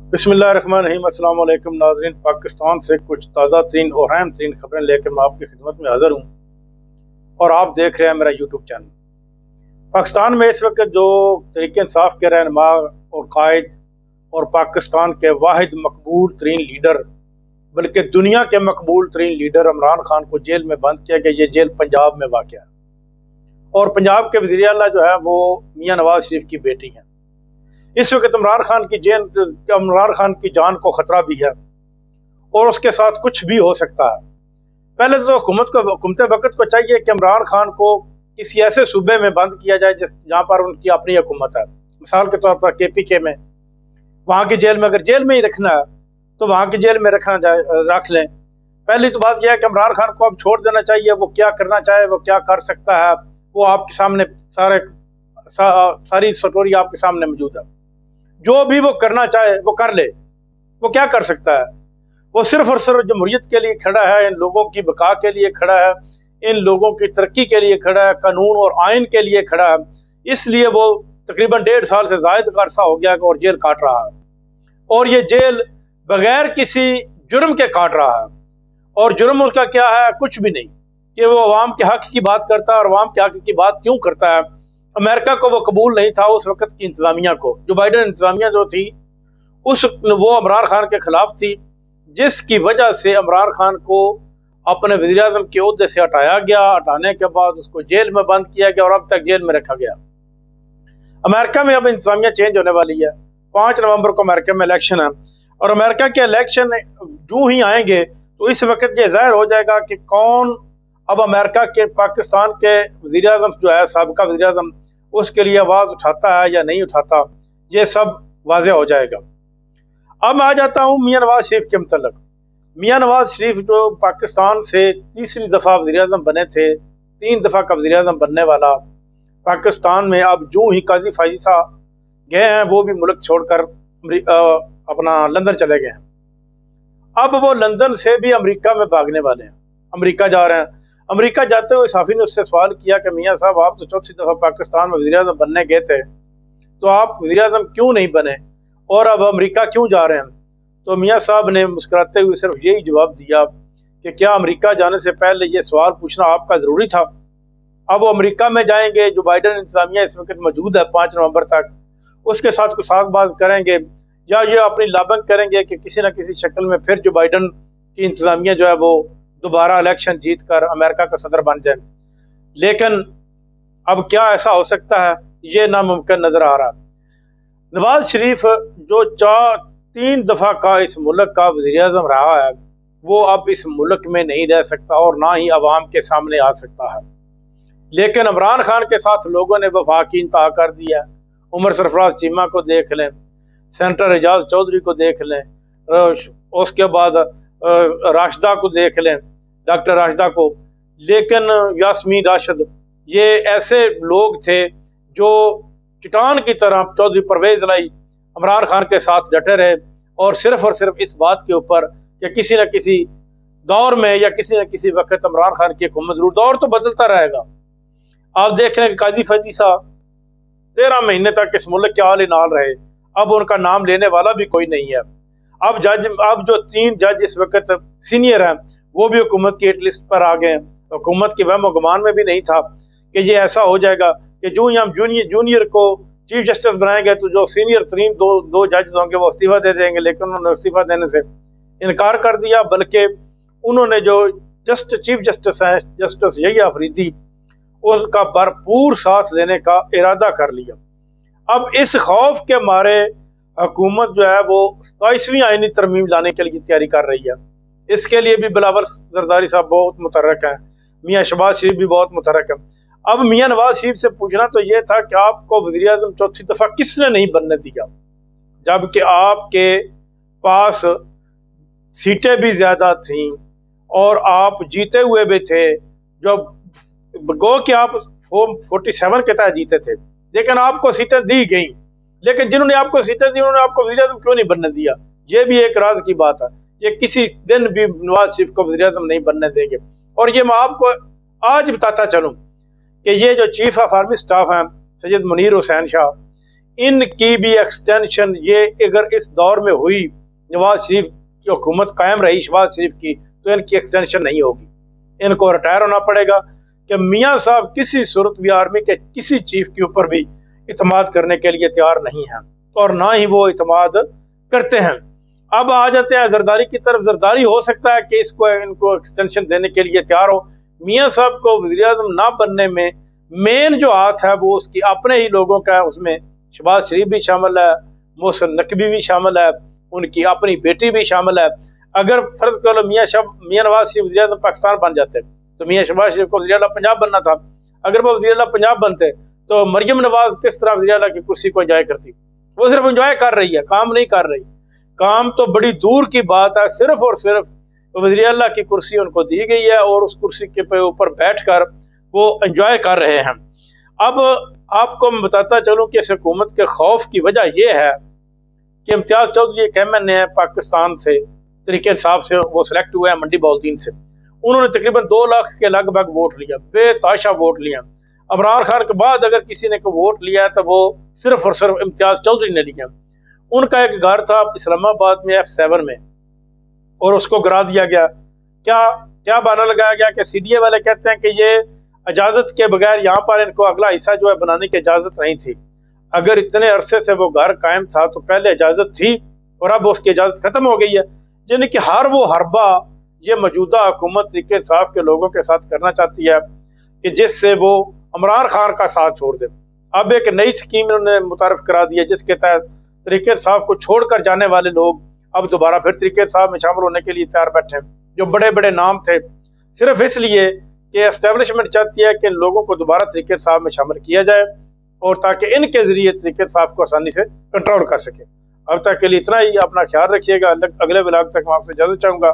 बिस्मिल्लाहिर्रहमानिर्रहीम। अस्सलाम वालेकुम नाज़रीन। पाकिस्तान से कुछ ताज़ा तरीन और अहम तरीन खबरें लेकर मैं आपकी खिदमत में हाजिर हूँ और आप देख रहे हैं मेरा यूट्यूब चैनल। पाकिस्तान में इस वक्त जो तरीके इंसाफ के रहनुमा और कायद और पाकिस्तान के वाहिद मकबूल तरीन लीडर, बल्कि दुनिया के मकबूल तरीन लीडर इमरान खान को जेल में बंद किया गया। ये जेल पंजाब में वाक़ है और पंजाब के वज़ीर आला जो है वो मियाँ नवाज शरीफ की बेटी हैं। इस वक्त इमरान खान की जान को खतरा भी है और उसके साथ कुछ भी हो सकता है। पहले तो हुकूमत वक्त को चाहिए कि इमरान खान को किसी ऐसे सूबे में बंद किया जाए जहाँ पर उनकी अपनी हुकूमत है। मिसाल के तौर पर KPK में, वहाँ की जेल में अगर जेल में ही रखना है तो वहाँ की जेल में रख लें। पहली तो बात यह है कि इमरान खान को अब छोड़ देना चाहिए। वो क्या करना चाहे, वो क्या कर सकता है, वो आपके सामने सारी स्टोरी आपके सामने मौजूद है। जो भी वो करना चाहे वो कर ले। वो क्या कर सकता है? वो सिर्फ और सिर्फ जमहूरियत के लिए खड़ा है, इन लोगों की बका के लिए खड़ा है, इन लोगों की तरक्की के लिए खड़ा है, कानून और आइन के लिए खड़ा है। इसलिए वो तकरीबन 1.5 साल से ज़ायद का अरसा हो गया और जेल काट रहा है और ये जेल बगैर किसी जुर्म के काट रहा है। और जुर्म उसका क्या है? कुछ भी नहीं कि वो अवाम के हक की बात करता है। और अवाम के हक की बात क्यों करता है? अमेरिका को वो कबूल नहीं था, उस वक्त की इंतजामिया को, जो बाइडन इंतजामिया जो थी वो इमरान खान के खिलाफ थी, जिसकी वजह से इमरान खान को अपने वज़ीर आज़म के ओहदे से हटाया गया। हटाने के बाद उसको जेल में बंद किया गया और अब तक जेल में रखा गया। अमेरिका में अब इंतजामिया चेंज होने वाली है। 5 नवंबर को अमेरिका में इलेक्शन है और अमेरिका के इलेक्शन जो ही आएंगे तो इस वक्त ये जाहिर हो जाएगा कि कौन अब अमेरिका के पाकिस्तान के वज़ीर आज़म जो है, साबिका वज़ीर आज़म, उसके लिए आवाज़ उठाता है या नहीं उठाता। ये सब वाज़ेह हो जाएगा। अब मैं आ जाता हूँ मियाँ नवाज शरीफ के मतलब। मियाँ नवाज शरीफ जो पाकिस्तान से तीसरी दफ़ा वज़ीर आज़म बने थे, 3 दफ़ा का वज़ीर आज़म बनने वाला, पाकिस्तान में अब जो ही काजी फायज़ा गए हैं वो भी मुल्क छोड़कर अपना लंदन चले गए हैं। अब वो लंदन से भी अमेरिका में भागने वाले हैं, अमेरिका जा रहे हैं। अमेरिका जाते हुए साफ़ी ने उससे सवाल किया कि मियाँ साहब, आप तो चौथी दफ़ा पाकिस्तान में वज़ीर आज़म बनने गए थे, तो आप वज़ीर आज़म क्यों नहीं बने और अब अमेरिका क्यों जा रहे हैं? तो मियाँ साहब ने मुस्कुराते हुए सिर्फ यही जवाब दिया कि क्या अमेरिका जाने से पहले ये सवाल पूछना आपका ज़रूरी था? अब वो अमेरिका में जाएंगे, जो बाइडन इंतजामिया इस वक्त मौजूद है 5 नवंबर तक, उसके साथ कुछ साथ करेंगे या ये अपनी लाबंग करेंगे कि किसी न किसी शक्ल में फिर जो बाइडन की इंतजामिया जो है वो दोबारा इलेक्शन जीत कर अमेरिका का सदर बन जाए। लेकिन अब क्या ऐसा हो सकता है? ये नामुमकिन नजर आ रहा है। नवाज शरीफ जो 3 दफा का इस मुल्क का वज़ीर आज़म रहा है, वो अब इस मुल्क में नहीं रह सकता और ना ही अवाम के सामने आ सकता है। लेकिन इमरान खान के साथ लोगों ने वफा की इंतहा कर दिया। उमर सरफराज चीमा को देख लें, सेनेटर एजाज चौधरी को देख लें, उसके बाद राशिदा को देख लें, डॉक्टर राशिदा को। लेकिन यास्मीन राशिद, ये ऐसे लोग थे जो चट्टान की तरह चौधरी परवेज लाई इमरान खान के साथ डटे रहे और सिर्फ इस बात के ऊपर कि किसी न किसी दौर में या किसी न किसी वक्त इमरान खान की हुकूमत जरूर, दौर तो बदलता रहेगा। आप देख रहे हैं काजी फायज़ा 13 महीने तक इस मुल्क के हाल नाल रहे, अब उनका नाम लेने वाला भी कोई नहीं है। अब जो 3 जज इस वक्त सीनियर हैं वो भी हुकूमत की हिट लिस्ट पर आ गए हैं। हुकूमत के वहम गुमान में भी नहीं था कि ये ऐसा हो जाएगा कि जो ही हम जूनियर को चीफ जस्टिस बनाएंगे तो जो सीनियर तरीन दो जज होंगे वो इस्तीफा दे देंगे। लेकिन उन्होंने इस्तीफा देने से इनकार कर दिया, बल्कि उन्होंने जो चीफ जस्टिस हैं, जस्टिस यहिया अफरीदी, उनका भरपूर साथ देने का इरादा कर लिया। अब इस खौफ के मारे हुकूमत जो है वो 27वीं आईनी तरमीम लाने के लिए तैयारी कर रही है। इसके लिए भी बिलावल जरदारी साहब बहुत मुतहर्रिक हैं, मियाँ शहबाज शरीफ भी बहुत मुतहर्रिक हैं। अब मियाँ नवाज शरीफ से पूछना तो ये था कि आपको वज़ीर आज़म चौथी दफ़ा किसने नहीं बनने दिया, जबकि आपके पास सीटें भी ज़्यादा थीं और आप जीते हुए भी थे। जो गो कि आप 47 के तहत जीते थे, लेकिन आपको सीटें दी गई। लेकिन जिन्होंने आपको सीटें दी उन्होंने आपको वज़ीर आज़म क्यों नहीं बनने दिया? ये भी एक राज की बात है। ये किसी दिन भी नवाज शरीफ को वज़ीर आज़म नहीं बनने देंगे। और ये मैं आपको आज बताता चलूँ कि ये जो चीफ ऑफ आर्मी स्टाफ हैं सैयद मुनीर हुसैन शाह, इनकी भी एक्सटेंशन ये अगर इस दौर में हुई, नवाज शरीफ की हुकूमत कायम रही शहबाज शरीफ की, तो इनकी एक्सटेंशन नहीं होगी। इनको रिटायर होना पड़ेगा कि मियाँ साहब किसी सूरत भी आर्मी के किसी चीफ के ऊपर भी इतमाद करने के लिए तैयार नहीं हैं और ना ही वो इतमाद करते हैं। अब आ जाते हैं जरदारी की तरफ। जरदारी हो सकता है कि इनको एक्सटेंशन देने के लिए तैयार हो। मियाँ साहब को वज़ीर-ए-आज़म ना बनने में मेन जो हाथ है वो उसकी अपने ही लोगों का है। उसमें शहबाज शरीफ भी शामिल है, मोहसिन नकवी भी शामिल है, उनकी अपनी बेटी भी शामिल है। अगर फर्ज करो मियाँ नवाज शरीफ वज़ीर-ए-आज़म पाकिस्तान बन जाते तो मियाँ शहबाज शरीफ को वज़ीर-ए-आला पंजाब बनना था। अगर वो वज़ीर-ए-आला पंजाब बनते तो मरियम नवाज किस तरह वज़ीर-ए-आला की कुर्सी को एंजॉय करती? वो सिर्फ एंजॉय कर रही है, काम नहीं कर रही। काम तो बड़ी दूर की बात है, सिर्फ और सिर्फ वज़ीर-ए-आला की कुर्सी उनको दी गई है और उस कुर्सी के ऊपर बैठकर वो एंजॉय कर रहे हैं। अब आपको मैं बताता चलूं कि इस हुकूमत के खौफ की वजह यह है कि इम्तियाज चौधरी एक MN है पाकिस्तान से, तरीके इंसाफ से वो सिलेक्ट हुए हैं मंडी बहाउद्दीन से। उन्होंने तकरीबन 2 लाख के लगभग वोट लिया, बेताशा वोट लिया। इमरान खान के बाद अगर किसी ने वोट लिया है तो वो सिर्फ और सिर्फ इम्तियाज चौधरी ने लिया। उनका एक घर था इस्लामाबाद में F7 में और उसको गिरा दिया गया। क्या क्या बहाना लगाया गया कि CDA वाले कहते हैं कि ये इजाज़त के बगैर यहाँ पर इनको अगला हिस्सा जो है बनाने की इजाज़त नहीं थी। अगर इतने अरसे से वो घर कायम था तो पहले इजाज़त थी और अब उसकी इजाज़त ख़त्म हो गई है। यानी कि हर वो हरबा ये मौजूदा हुकूमत तरीके इंसाफ के लोगों के साथ करना चाहती है कि जिससे वो इमरान खान का साथ छोड़ दे। अब एक नई स्कीम उन्होंने मुतारफ करा दी है जिसके तहत तरीके इंसाफ को छोड़कर जाने वाले लोग अब दोबारा फिर तरीके इंसाफ में शामिल होने के लिए तैयार बैठे हैं। जो बड़े बड़े नाम थे, सिर्फ इसलिए कि एस्टेब्लिशमेंट चाहती है कि लोगों को दोबारा तरीके इंसाफ में शामिल किया जाए और ताकि इनके जरिए तरीके इंसाफ को आसानी से कंट्रोल कर सके। अब तक के लिए इतना ही। अपना ख्याल रखिएगा। अगले व्लॉग तक मैं आपसे इजाज़त चाहूँगा।